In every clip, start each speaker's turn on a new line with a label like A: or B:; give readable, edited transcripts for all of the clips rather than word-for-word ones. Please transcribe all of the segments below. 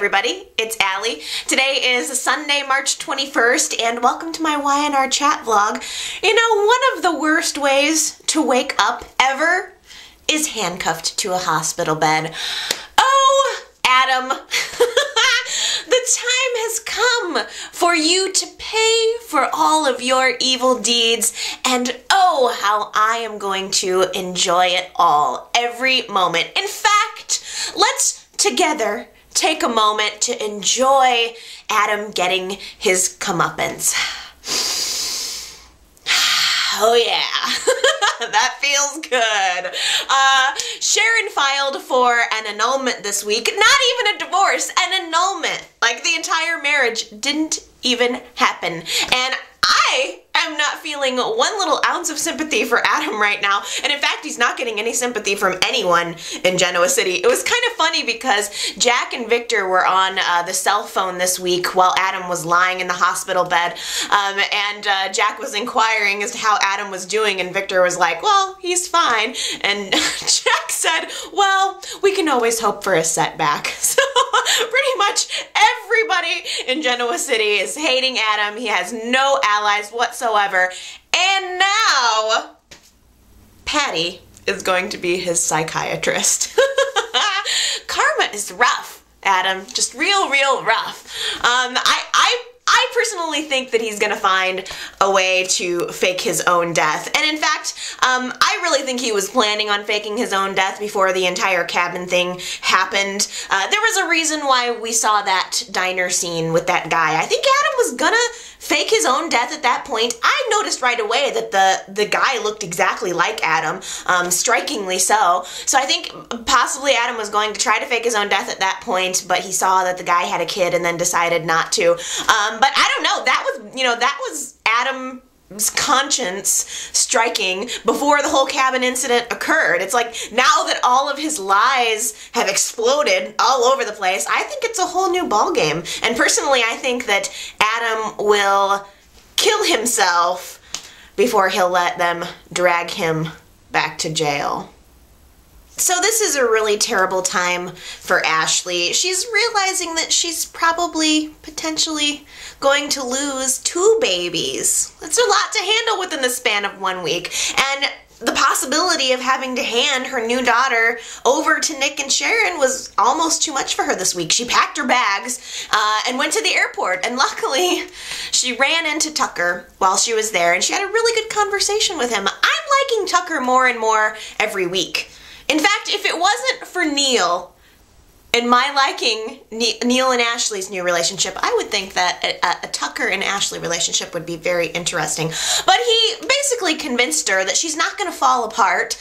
A: everybody, it's Allie. Today is Sunday, March 21st, and welcome to my YNR chat vlog. You know, one of the worst ways to wake up ever is handcuffed to a hospital bed. Oh, Adam, the time has come for you to pay for all of your evil deeds, and oh, how I am going to enjoy it all, every moment. In fact, let's together take a moment to enjoy Adam getting his comeuppance. Oh yeah, that feels good. Sharon filed for an annulment this week. Not even a divorce, an annulment. Like the entire marriage didn't even happen. And I am not feeling one little ounce of sympathy for Adam right now. And in fact, he's not getting any sympathy from anyone in Genoa City. It was kind of funny because Jack and Victor were on the cell phone this week while Adam was lying in the hospital bed. Jack was inquiring as to how Adam was doing, and Victor was like, well, he's fine. And Jack said, well, we can always hope for a setback. So pretty much everybody in Genoa City is hating Adam. He has no allies whatsoever. And now Patty is going to be his psychiatrist. Karma is rough, Adam. Just real rough. I personally think that he's gonna find a way to fake his own death. And in fact, I really think he was planning on faking his own death before the entire cabin thing happened. There was a reason why we saw that diner scene with that guy. I think Adam was gonna fake his own death at that point. I noticed right away that the guy looked exactly like Adam, strikingly so. So I think possibly Adam was going to try to fake his own death at that point, but he saw that the guy had a kid and then decided not to. But I don't know, that was Adam's conscience striking before the whole cabin incident occurred. It's like now that all of his lies have exploded all over the place, I think it's a whole new ballgame. And personally, I think that Adam will kill himself before he'll let them drag him back to jail. So this is a really terrible time for Ashley. She's realizing that she's probably, potentially, going to lose 2 babies. That's a lot to handle within the span of 1 week. And the possibility of having to hand her new daughter over to Nick and Sharon was almost too much for her this week. She packed her bags and went to the airport, and luckily she ran into Tucker while she was there, and she had a really good conversation with him. I'm liking Tucker more and more every week. In fact, if it wasn't for Neil and my liking Neil and Ashley's new relationship, I would think that a Tucker and Ashley relationship would be very interesting. But he basically convinced her that she's not going to fall apart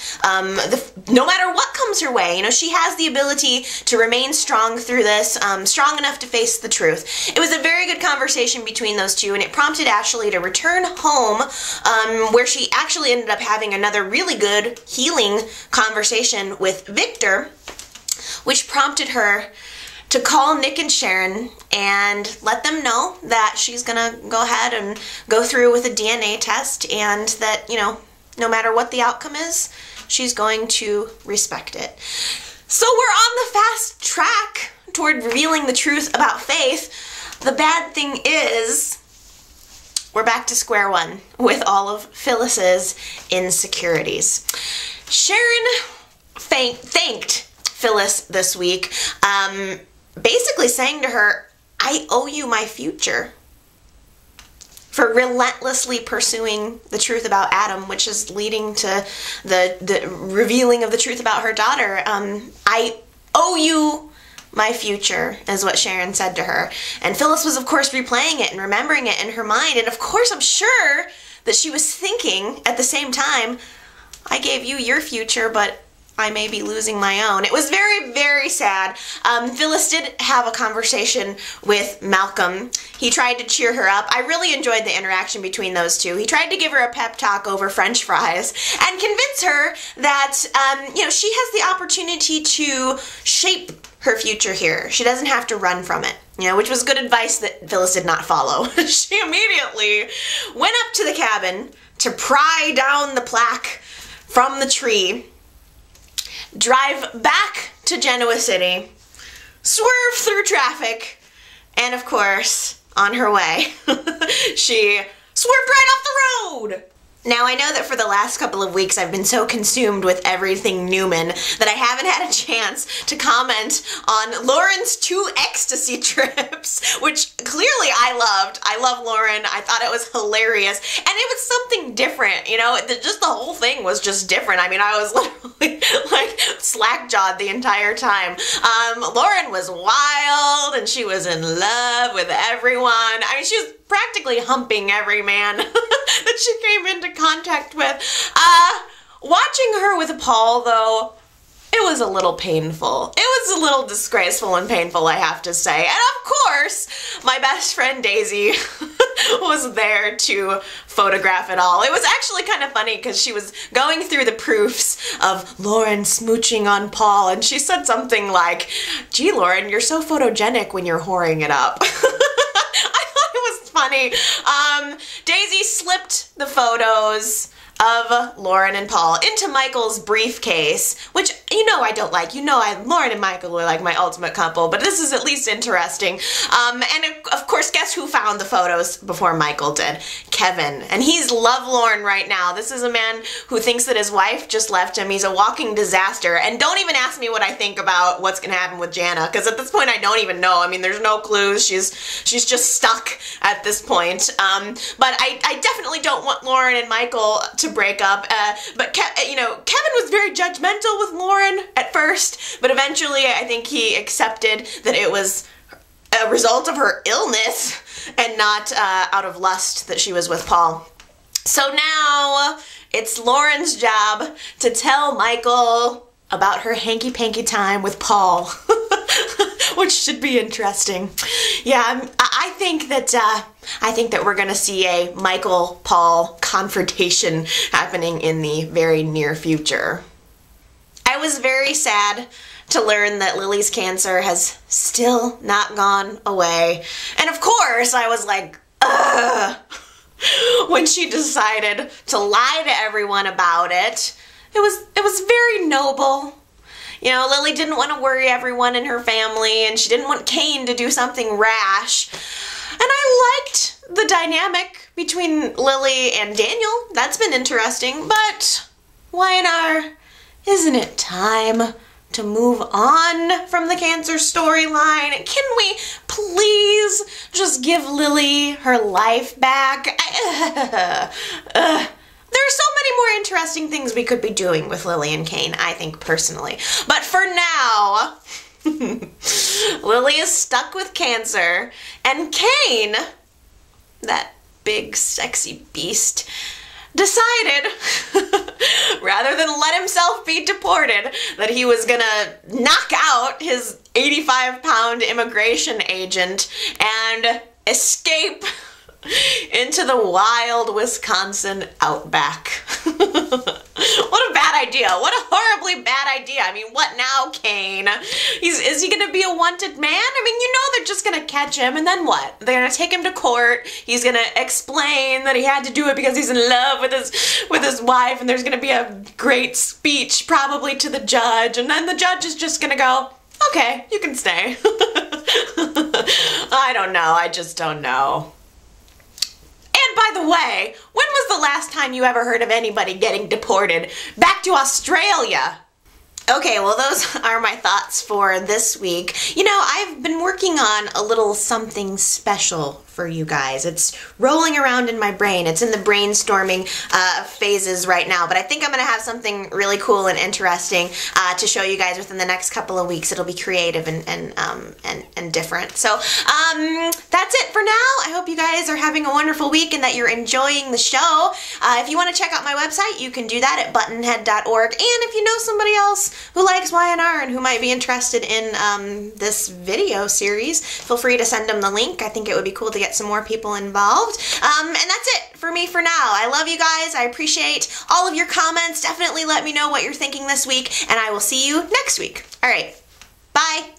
A: no matter what comes her way. You know, she has the ability to remain strong through this, strong enough to face the truth. It was a very good conversation between those two, and it prompted Ashley to return home, where she actually ended up having another really good healing conversation with Victor, which prompted her to call Nick and Sharon and let them know that she's gonna go ahead and go through with a DNA test, and that, you know, no matter what the outcome is, she's going to respect it. So we're on the fast track toward revealing the truth about Faith. The bad thing is, we're back to square one with all of Phyllis's insecurities. Sharon thanked Phyllis this week, basically saying to her, I owe you my future, for relentlessly pursuing the truth about Adam, which is leading to the revealing of the truth about her daughter. I owe you my future, is what Sharon said to her. And Phyllis was, of course, replaying it and remembering it in her mind. And of course, I'm sure that she was thinking at the same time, I gave you your future, but I may be losing my own. It was very sad. Phyllis did have a conversation with Malcolm. He tried to cheer her up. I really enjoyed the interaction between those two. He tried to give her a pep talk over French fries and convince her that, you know, she has the opportunity to shape her future here. She doesn't have to run from it, you know, which was good advice that Phyllis did not follow. She immediately went up to the cabin to pry down the plaque from the tree, drive back to Genoa City, swerve through traffic, and of course, on her way, she swerved right off the road. Now, I know that for the last couple of weeks I've been so consumed with everything Newman that I haven't had a chance to comment on Lauren's 2 ecstasy trips, which clearly I loved. I love Lauren. I thought it was hilarious, and it was something different, you know? Just the whole thing was just different. I mean, I was literally like slack-jawed the entire time. Lauren was wild, and she was in love with everyone. I mean, she was practically humping every man that she came into contact with. Watching her with Paul, though, it was a little painful. It was a little disgraceful and painful, I have to say. And of course, my best friend Daisy was there to photograph it all. It was actually kind of funny because she was going through the proofs of Lauren smooching on Paul, and she said something like, "Gee, Lauren, you're so photogenic when you're whoring it up." Funny. Daisy slipped the photos of Lauren and Paul into Michael's briefcase, which you know I don't like. You know Lauren and Michael were like my ultimate couple, but this is at least interesting. And of course, guess who found the photos before Michael did? Kevin. And he's lovelorn right now. This is a man who thinks that his wife just left him. He's a walking disaster. And don't even ask me what I think about what's gonna happen with Jana, because at this point I don't even know. I mean, there's no clues. She's just stuck at this point. But I definitely don't want Lauren and Michael to break up. But you know, Kevin was very judgmental with Lauren at first, but eventually I think he accepted that it was a result of her illness and not out of lust that she was with Paul. So now it's Lauren's job to tell Michael about her hanky-panky time with Paul, which should be interesting. Yeah, I think that we're gonna see a Michael-Paul confrontation happening in the very near future. I was very sad to learn that Lily's cancer has still not gone away. And of course, I was like, ugh, when she decided to lie to everyone about it. It was very noble. You know, Lily didn't want to worry everyone in her family, and she didn't want Kane to do something rash. And I liked the dynamic between Lily and Daniel. That's been interesting, but YNR, isn't it time to move on from the cancer storyline? Can we please just give Lily her life back? There are so many more interesting things we could be doing with Lily and Kane, I think, personally. But for now, Lily is stuck with cancer, and Kane, that big, sexy beast, decided, rather than let himself be deported, that he was gonna knock out his 85-pound immigration agent and escape into the wild Wisconsin outback. What a bad idea. What a horribly bad idea. I mean, what now, Kane? Is he gonna be a wanted man? I mean, you know they're just gonna catch him, and then what? They're gonna take him to court. He's gonna explain that he had to do it because he's in love with his wife, and there's gonna be a great speech probably to the judge, and then the judge is just gonna go, okay, you can stay. I don't know. I just don't know. And by the way, when was the last time you ever heard of anybody getting deported back to Australia? Okay, well, those are my thoughts for this week. You know, I've been working on a little something special for you guys. It's rolling around in my brain. It's in the brainstorming phases right now, but I think I'm gonna have something really cool and interesting to show you guys within the next couple of weeks. It'll be creative and different. So that's it for now. I hope you guys are having a wonderful week and that you're enjoying the show. If you want to check out my website, you can do that at buttonhead.org. And if you know somebody else who likes YNR and who might be interested in this video series, feel free to send them the link. I think it would be cool to get some more people involved. And that's it for me for now. I love you guys. I appreciate all of your comments. Definitely let me know what you're thinking this week, and I will see you next week. All right. Bye.